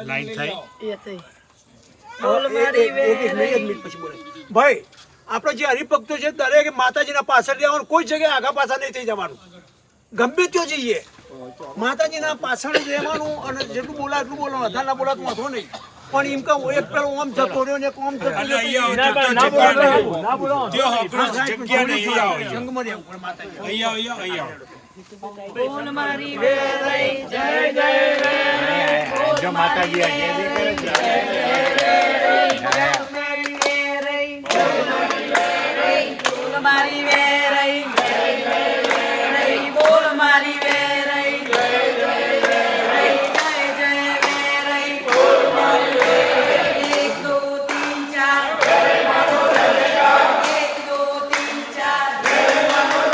Line થઈ ભાઈ આપણે જે હરિભક્તો છે દરેક માતાજીના પાછળ જવાનું, કોઈ જગ્યાએ આગા પાછા નહીં થઈ જવાનું. ગમે ત્યાં જઈએ માતાજીના પાછળ જ રહેવાનું અને જેટલું બોલા એટલું બોલવાનું, વધારે ના બોલાતું વાંધો નહીં. પણ એમ કહું એક પેલો ઓમ જતો રહ્યો ને ઓમ જતો રહ્યો જંગમાં રહેવું પણ માતાજી બોલ મારી વેરાઈ જય જય રે જો માતાજી આ જય જય કરે છે. મારી વેરાઈ બોલ મારી વેરાઈ બોલ મારી વેરાઈ જય જય વેરાઈ બોલ મારી વેરાઈ 1 2 3 4 1 2 3 4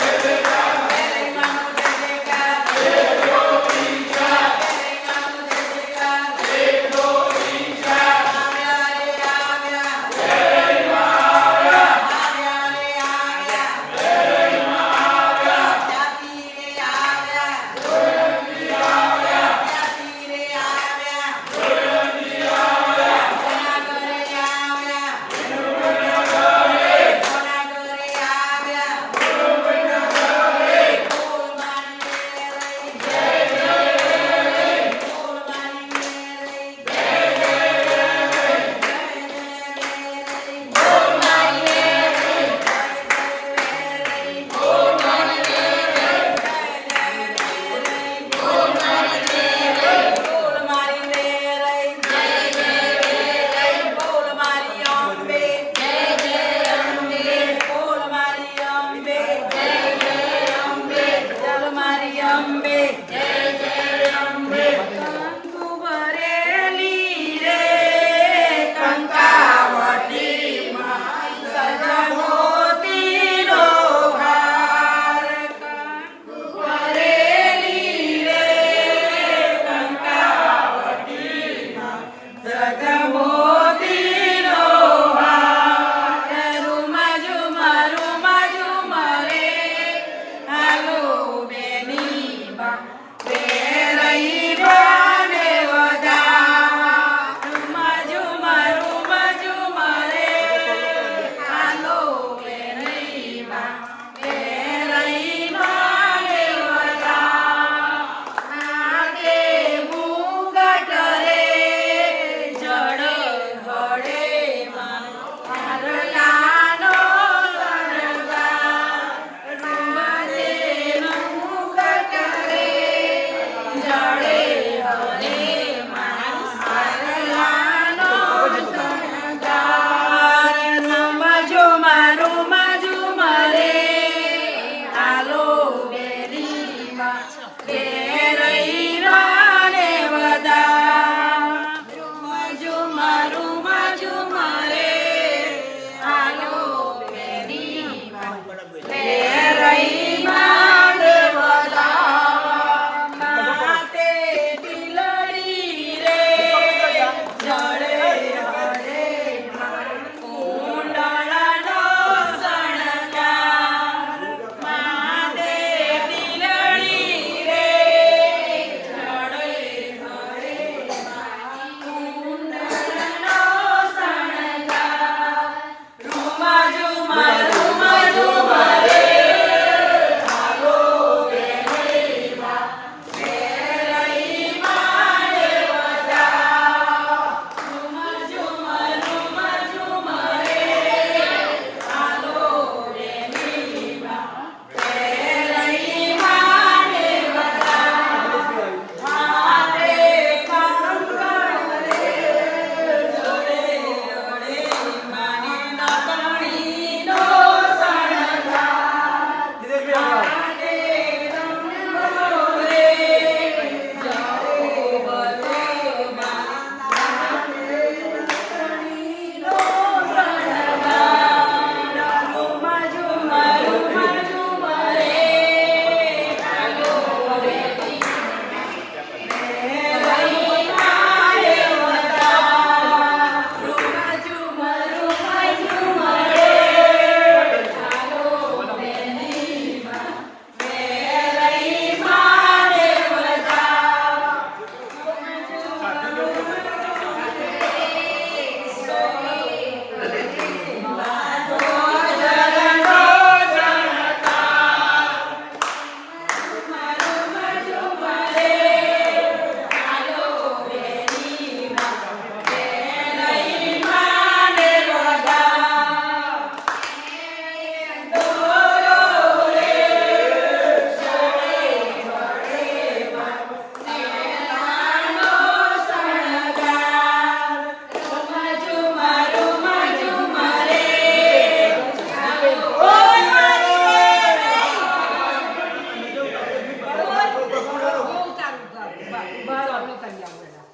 કરી આવું બધા.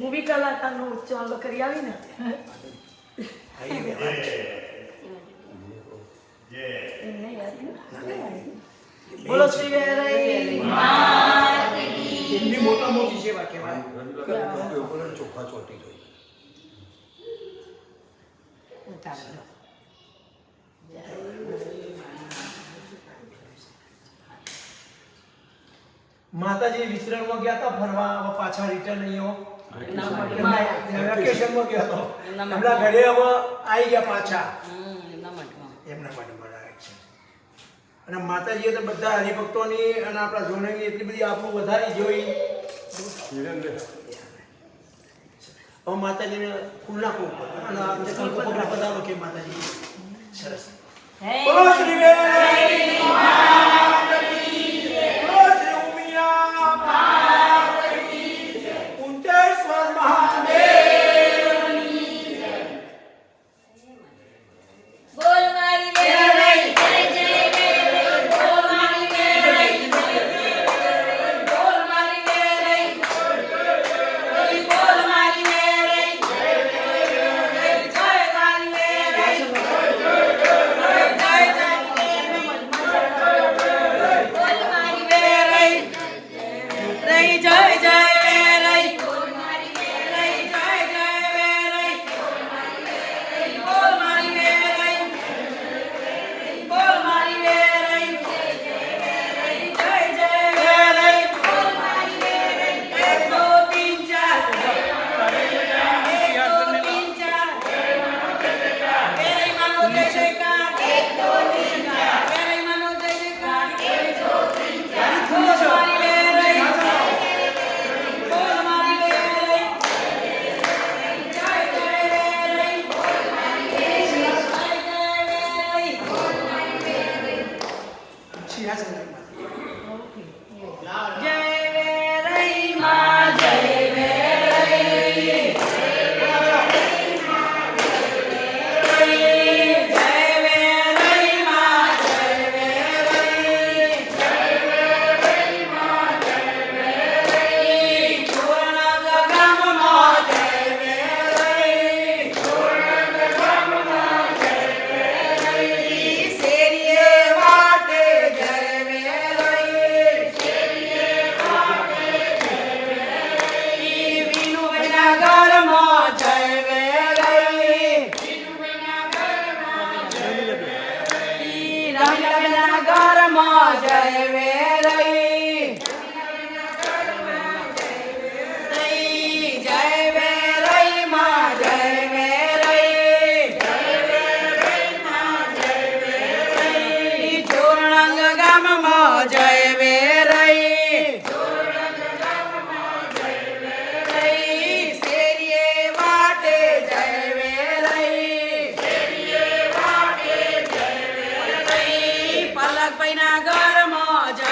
હું બી કલાકારનો ચાલો કરી આવી ને. એમને યાદ નથી. બોલો શ્રી વેરાઈ એમની મોટા મોટી સેવા કહેવાય. ચોખા ચોટી ગઈ. માતાજી વિચરણમાં ગયા હતા ફરવા, હવે પાછા રિટર્ન અહીંયા વેકેશનમાં ગયા હતો. એમના ઘરે હવે આવી ગયા પાછા એમના માટે બનાવે છે. અને માતાજીએ તો બધા હરિભક્તોની અને આપણા જોનની એટલી બધી આપણું વધારી જોઈ. હવે માતાજીને ફૂલ નાખવું અને આપણે કંકુ પગલા પધારો કે માતાજી. સરસ. બોલો શ્રી વેરાઈ બોલ મારી વેરાઈ જય જય વેરાઈ. બોલ મારી વેરાઈ બોલ મારી વેરાઈ બોલ મારી વેરાઈ જય મારી વેરાઈ જય બોલ મારી વેરાઈ રહી જય જય વેરાઈ બોલ મારી વેરાઈ જય જય વેરાઈ બોલ મારી વેરાઈ બોલ મારી વેરાઈ જય જય વેરાઈ બોલ મારી વેરાઈ. 1 2 3 4 વેરાઈ માનો જય જયકાર. 1 2 3 4 વેરાઈ માનો જય જયકાર. 1 2 3 4 બોલ મારી વેરાઈ બોલ મારી વેરાઈ જય જય વેરાઈ બોલ મારી વેરાઈ જય જય વેરાઈ. જય વેરાઈ માં જય વેરાઈ જય વેરાઈ માં જય વેરાઈ પૂર્ણ ગામમાં જય વેરાઈ શેરીએ વાટે જય વેરાઈ વિનુભાઈના ઘરમાં જય વેરાઈ રામીલાબેનના ઘરમાં જય વેરાઈ જય વેરાઈ માં જય વેરાઈ ચોરણંગ ગામમાં જય વેરાઈ શેરીએ વાટે જય વેરાઈ પલકભાઈના ઘરમાં જય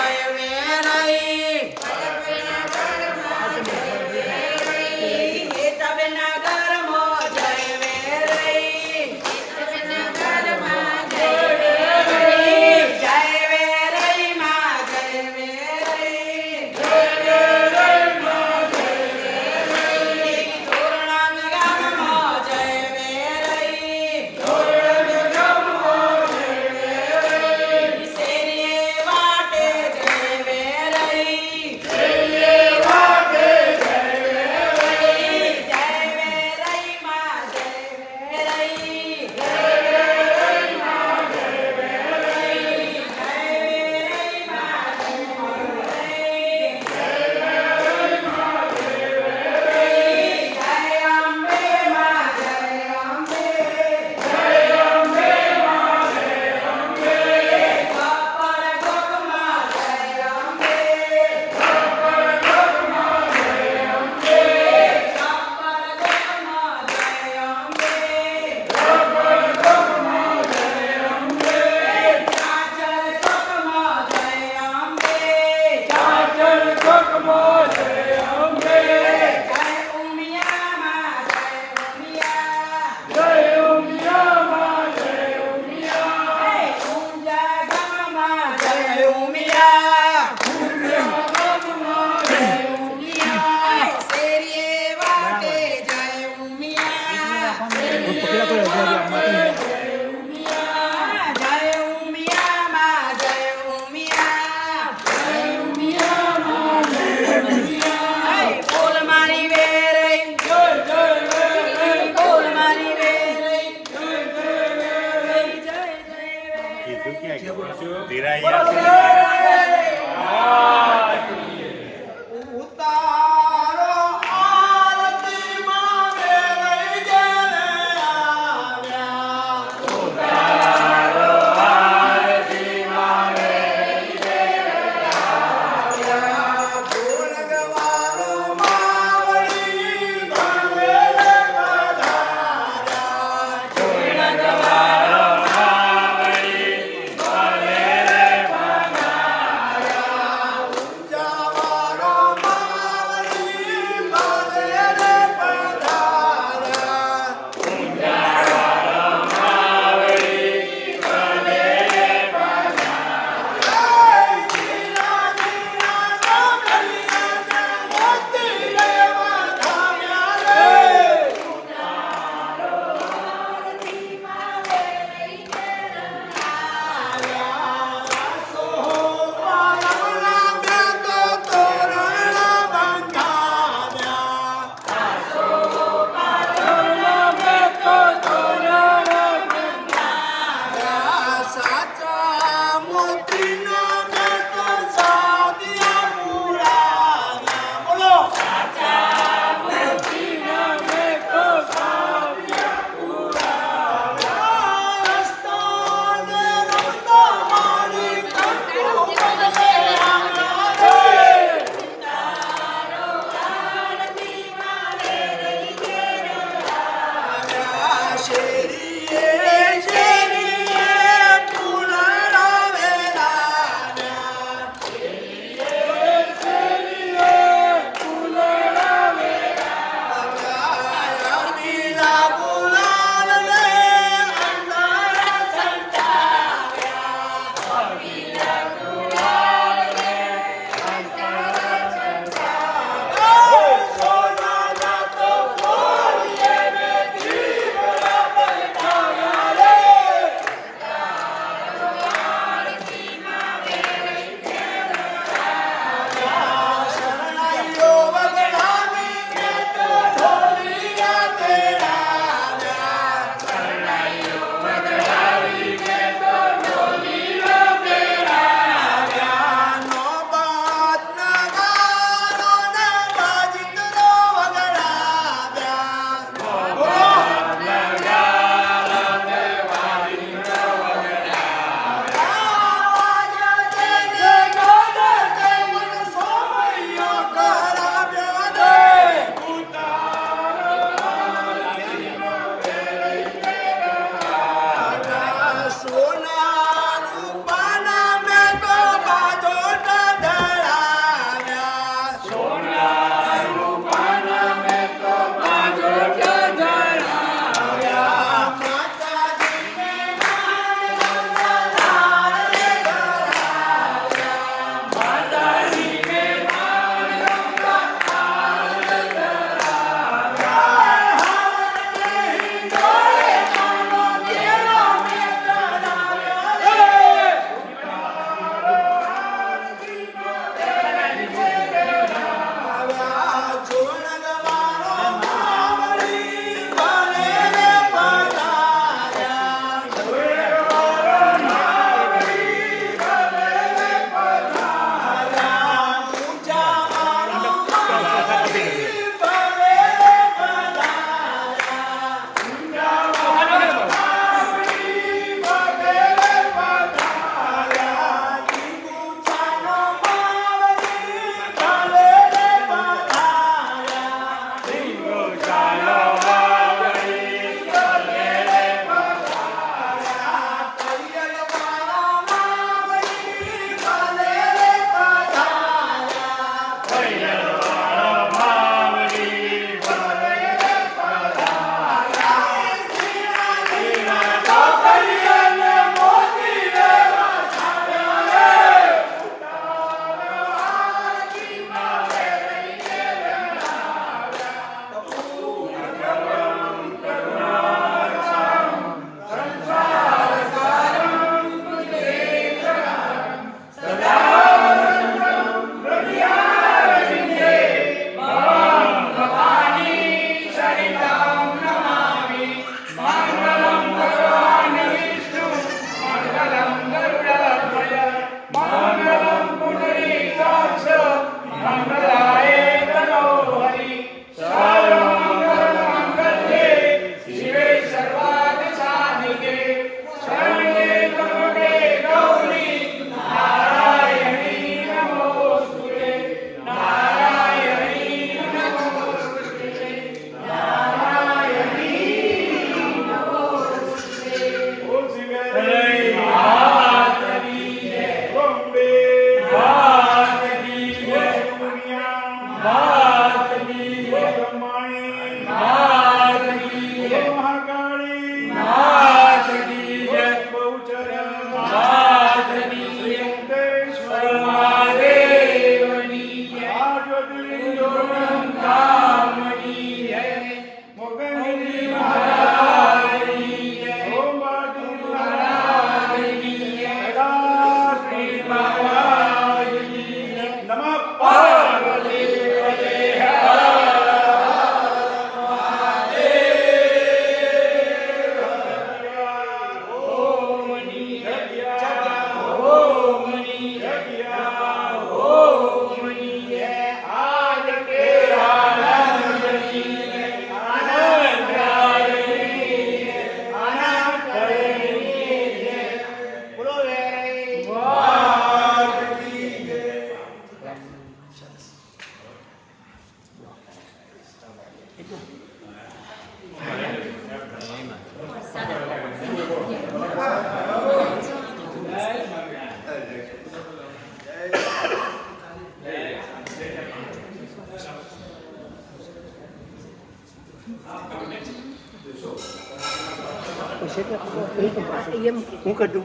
હું કદું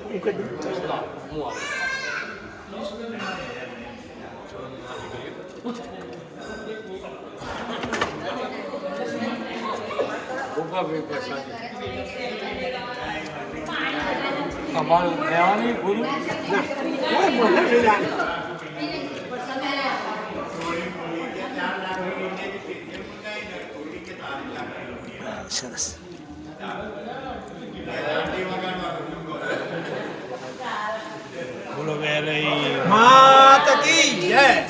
અમારું લેવાની ગુરુ સરસ બોલો વેરાઈ માતા કી જય